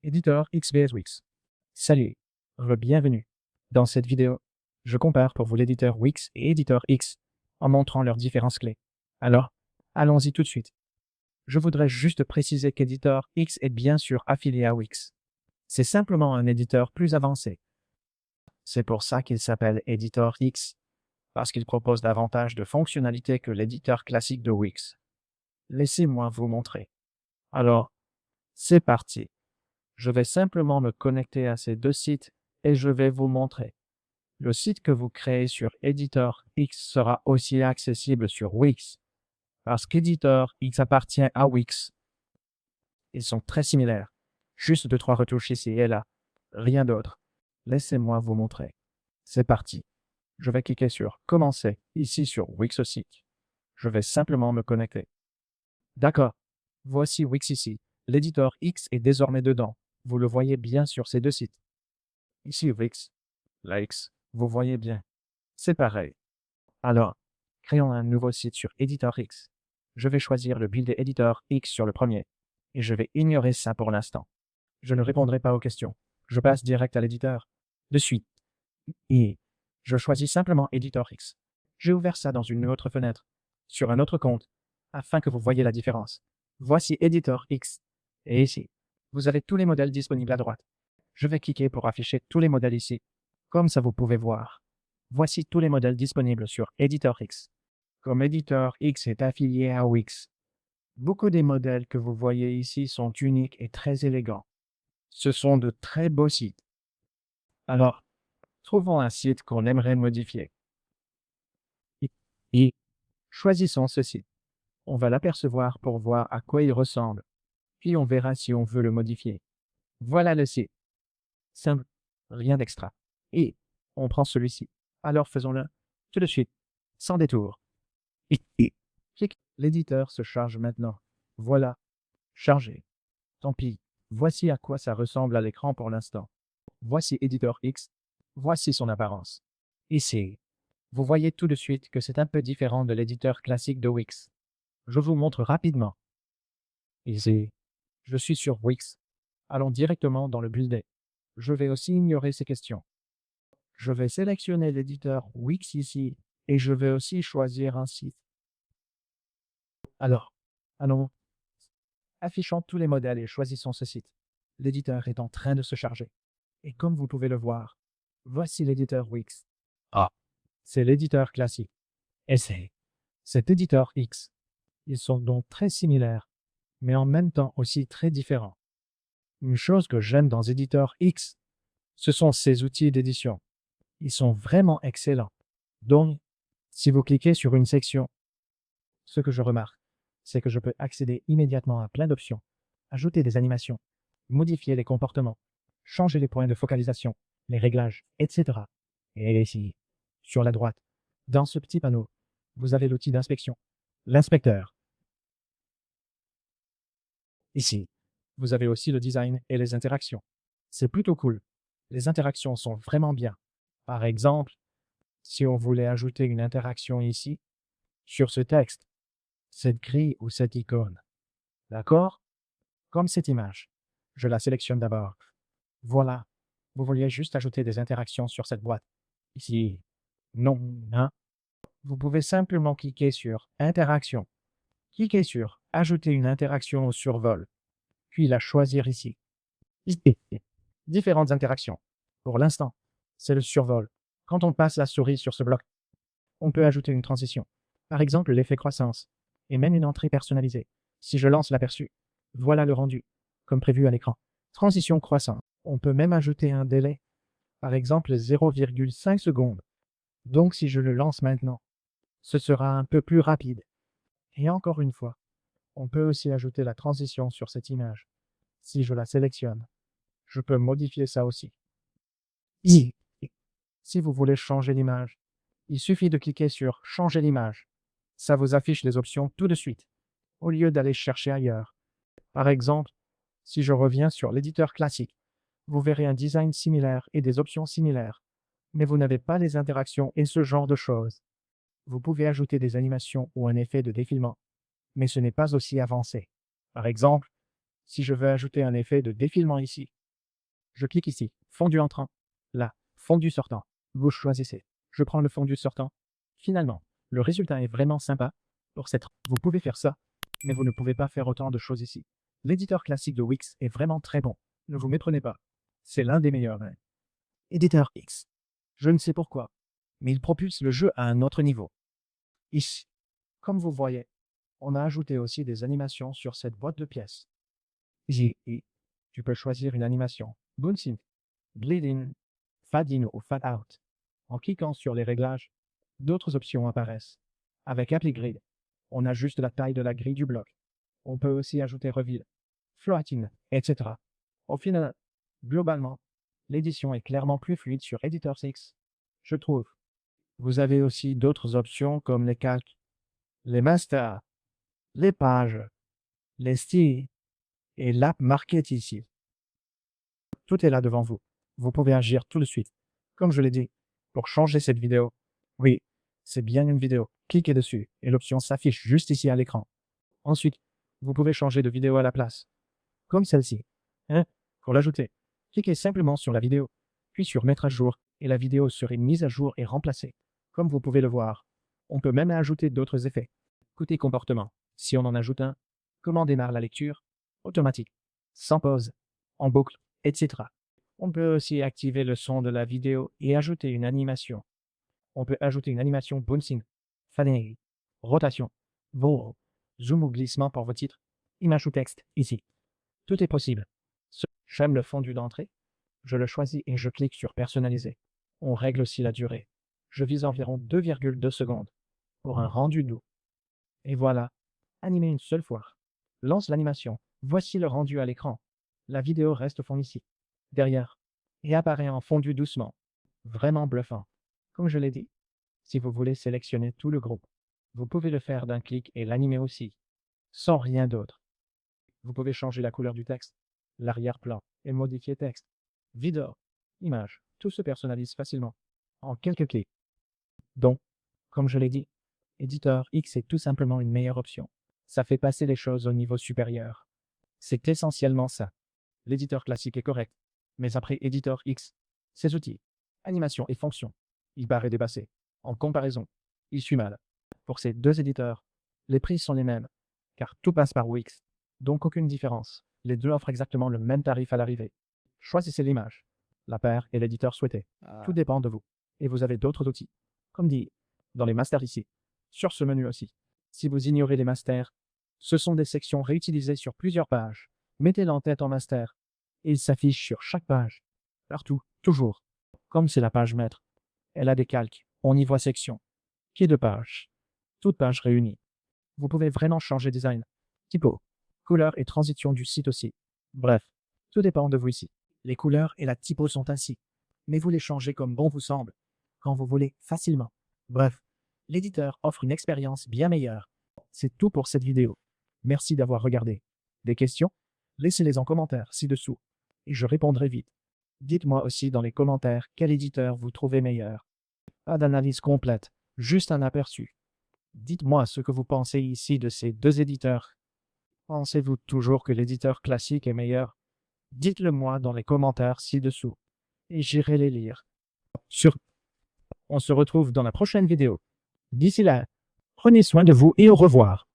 Éditeur XVS Wix. Salut, bienvenue. Dans cette vidéo, je compare pour vous l'éditeur Wix et éditeur X en montrant leurs différences clés. Alors, allons-y tout de suite. Je voudrais juste préciser qu'éditeur X est bien sûr affilié à Wix. C'est simplement un éditeur plus avancé. C'est pour ça qu'il s'appelle éditeur X, parce qu'il propose davantage de fonctionnalités que l'éditeur classique de Wix. Laissez-moi vous montrer. Alors, c'est parti. Je vais simplement me connecter à ces deux sites et je vais vous montrer. Le site que vous créez sur Editor X sera aussi accessible sur Wix, parce qu'Editor X appartient à Wix. Ils sont très similaires, juste 2-3 retouches ici et là, rien d'autre. Laissez-moi vous montrer. C'est parti. Je vais cliquer sur Commencer ici sur Wix aussi. Je vais simplement me connecter. D'accord. Voici Wix ici. L'éditeur X est désormais dedans. Vous le voyez bien sur ces deux sites. Ici Wix, la X, vous voyez bien. C'est pareil. Alors, créons un nouveau site sur Editor X. Je vais choisir le build Editor X sur le premier. Et je vais ignorer ça pour l'instant. Je ne répondrai pas aux questions. Je passe direct à l'éditeur. De suite. Et je choisis simplement Editor X. J'ai ouvert ça dans une autre fenêtre, sur un autre compte, afin que vous voyez la différence. Voici Editor X. Et ici, vous avez tous les modèles disponibles à droite. Je vais cliquer pour afficher tous les modèles ici. Comme ça, vous pouvez voir. Voici tous les modèles disponibles sur Editor X. Comme Editor X est affilié à Wix, beaucoup des modèles que vous voyez ici sont uniques et très élégants. Ce sont de très beaux sites. Alors, trouvons un site qu'on aimerait modifier. Et choisissons ce site. On va l'apercevoir pour voir à quoi il ressemble. Puis on verra si on veut le modifier. Voilà le site. Simple, rien d'extra. Et on prend celui-ci. Alors faisons-le tout de suite, sans détour. Clique. L'éditeur se charge maintenant. Voilà, chargé. Tant pis, voici à quoi ça ressemble à l'écran pour l'instant. Voici Editor X. Voici son apparence. Ici, vous voyez tout de suite que c'est un peu différent de l'éditeur classique de Wix. Je vous montre rapidement. Ici, je suis sur Wix. Allons directement dans le builder. Je vais aussi ignorer ces questions. Je vais sélectionner l'éditeur Wix ici et je vais aussi choisir un site. Alors, allons, affichons tous les modèles et choisissons ce site. L'éditeur est en train de se charger. Et comme vous pouvez le voir, voici l'éditeur Wix. Ah, c'est l'éditeur classique. Et c'est cet éditeur X. Ils sont donc très similaires, mais en même temps aussi très différents. Une chose que j'aime dans Editor X, ce sont ces outils d'édition. Ils sont vraiment excellents. Donc, si vous cliquez sur une section, ce que je remarque, c'est que je peux accéder immédiatement à plein d'options, ajouter des animations, modifier les comportements, changer les points de focalisation, les réglages, etc. Et ici, sur la droite, dans ce petit panneau, vous avez l'outil d'inspection, l'inspecteur. Ici, vous avez aussi le design et les interactions. C'est plutôt cool. Les interactions sont vraiment bien. Par exemple, si on voulait ajouter une interaction ici, sur ce texte, cette grille ou cette icône. D'accord? Comme cette image. Je la sélectionne d'abord. Voilà. Vous vouliez juste ajouter des interactions sur cette boîte. Ici. Non, hein? Vous pouvez simplement cliquer sur Interaction. Cliquez sur Ajouter une interaction au survol. Puis la choisir ici. Différentes interactions. Pour l'instant, c'est le survol. Quand on passe la souris sur ce bloc, on peut ajouter une transition. Par exemple, l'effet croissance. Et même une entrée personnalisée. Si je lance l'aperçu, voilà le rendu, comme prévu à l'écran. Transition croissante. On peut même ajouter un délai. Par exemple, 0,5 secondes. Donc si je le lance maintenant, ce sera un peu plus rapide. Et encore une fois, on peut aussi ajouter la transition sur cette image. Si je la sélectionne, je peux modifier ça aussi. Si vous voulez changer l'image, il suffit de cliquer sur Changer l'image. Ça vous affiche les options tout de suite, au lieu d'aller chercher ailleurs. Par exemple, si je reviens sur l'éditeur classique, vous verrez un design similaire et des options similaires, mais vous n'avez pas les interactions et ce genre de choses. Vous pouvez ajouter des animations ou un effet de défilement, mais ce n'est pas aussi avancé. Par exemple, si je veux ajouter un effet de défilement ici, Je clique ici, fondu entrant. Là, fondu sortant. Vous choisissez. Je prends le fondu sortant. Finalement, le résultat est vraiment sympa. Pour cette, vous pouvez faire ça, mais vous ne pouvez pas faire autant de choses ici. L'éditeur classique de Wix est vraiment très bon. Ne vous méprenez pas. C'est l'un des meilleurs. Éditeur X. Je ne sais pourquoi, mais il propulse le jeu à un autre niveau. Ici, comme vous voyez, on a ajouté aussi des animations sur cette boîte de pièces. Ici, tu peux choisir une animation Bouncing, Bleed in, Fade in ou Fade out. En cliquant sur les réglages, d'autres options apparaissent. Avec Apply Grid, on ajuste la taille de la grille du bloc. On peut aussi ajouter Reveal, Floating, etc. Au final, globalement, l'édition est clairement plus fluide sur Editor 6, je trouve. Vous avez aussi d'autres options comme les calques, les masters, les pages, les styles et l'app Market ici. Tout est là devant vous. Vous pouvez agir tout de suite. Comme je l'ai dit, pour changer cette vidéo, oui, c'est bien une vidéo. Cliquez dessus et l'option s'affiche juste ici à l'écran. Ensuite, vous pouvez changer de vidéo à la place, comme celle-ci. Pour l'ajouter, cliquez simplement sur la vidéo, puis sur Mettre à jour et la vidéo serait mise à jour et remplacée. Comme vous pouvez le voir, on peut même ajouter d'autres effets. Côté comportement, si on en ajoute un, comment démarre la lecture, automatique, sans pause, en boucle, etc. On peut aussi activer le son de la vidéo et ajouter une animation. On peut ajouter une animation bouncing, fading, rotation, vol, zoom ou glissement pour vos titres, image ou texte, ici. Tout est possible. J'aime le fondu d'entrée. Je le choisis et je clique sur personnaliser. On règle aussi la durée. Je vise environ 2,2 secondes pour un rendu doux. Et voilà, animé une seule fois. Lance l'animation. Voici le rendu à l'écran. La vidéo reste au fond ici, derrière, et apparaît en fondu doucement. Vraiment bluffant. Comme je l'ai dit, si vous voulez sélectionner tout le groupe, vous pouvez le faire d'un clic et l'animer aussi, sans rien d'autre. Vous pouvez changer la couleur du texte, l'arrière-plan et modifier texte, vidéo, image, tout se personnalise facilement, en quelques clics. Donc, comme je l'ai dit, Editor X est tout simplement une meilleure option. Ça fait passer les choses au niveau supérieur. C'est essentiellement ça. L'éditeur classique est correct, mais après Editor X, ses outils, animations et fonctions, il paraît dépassé. En comparaison, il suit mal. Pour ces deux éditeurs, les prix sont les mêmes, car tout passe par Wix, donc aucune différence. Les deux offrent exactement le même tarif à l'arrivée. Choisissez l'image, la paire et l'éditeur souhaité. Tout dépend de vous. Et vous avez d'autres outils, comme dit dans les masters ici, sur ce menu aussi. Si vous ignorez les masters, ce sont des sections réutilisées sur plusieurs pages. Mettez-les en tête en master, et ils s'affichent sur chaque page, partout, toujours. Comme c'est la page maître, elle a des calques, on y voit section, pied de page, toutes pages réunies. Vous pouvez vraiment changer design, typo, couleur et transition du site aussi. Bref, tout dépend de vous ici. Les couleurs et la typo sont ainsi, mais vous les changez comme bon vous semble, quand vous voulez, facilement. Bref, l'éditeur offre une expérience bien meilleure. C'est tout pour cette vidéo. Merci d'avoir regardé. Des questions? Laissez-les en commentaire ci-dessous, et je répondrai vite. Dites-moi aussi dans les commentaires quel éditeur vous trouvez meilleur. Pas d'analyse complète, juste un aperçu. Dites-moi ce que vous pensez ici de ces deux éditeurs. Pensez-vous toujours que l'éditeur classique est meilleur? Dites-le moi dans les commentaires ci-dessous, et j'irai les lire. On se retrouve dans la prochaine vidéo. D'ici là, prenez soin de vous et au revoir.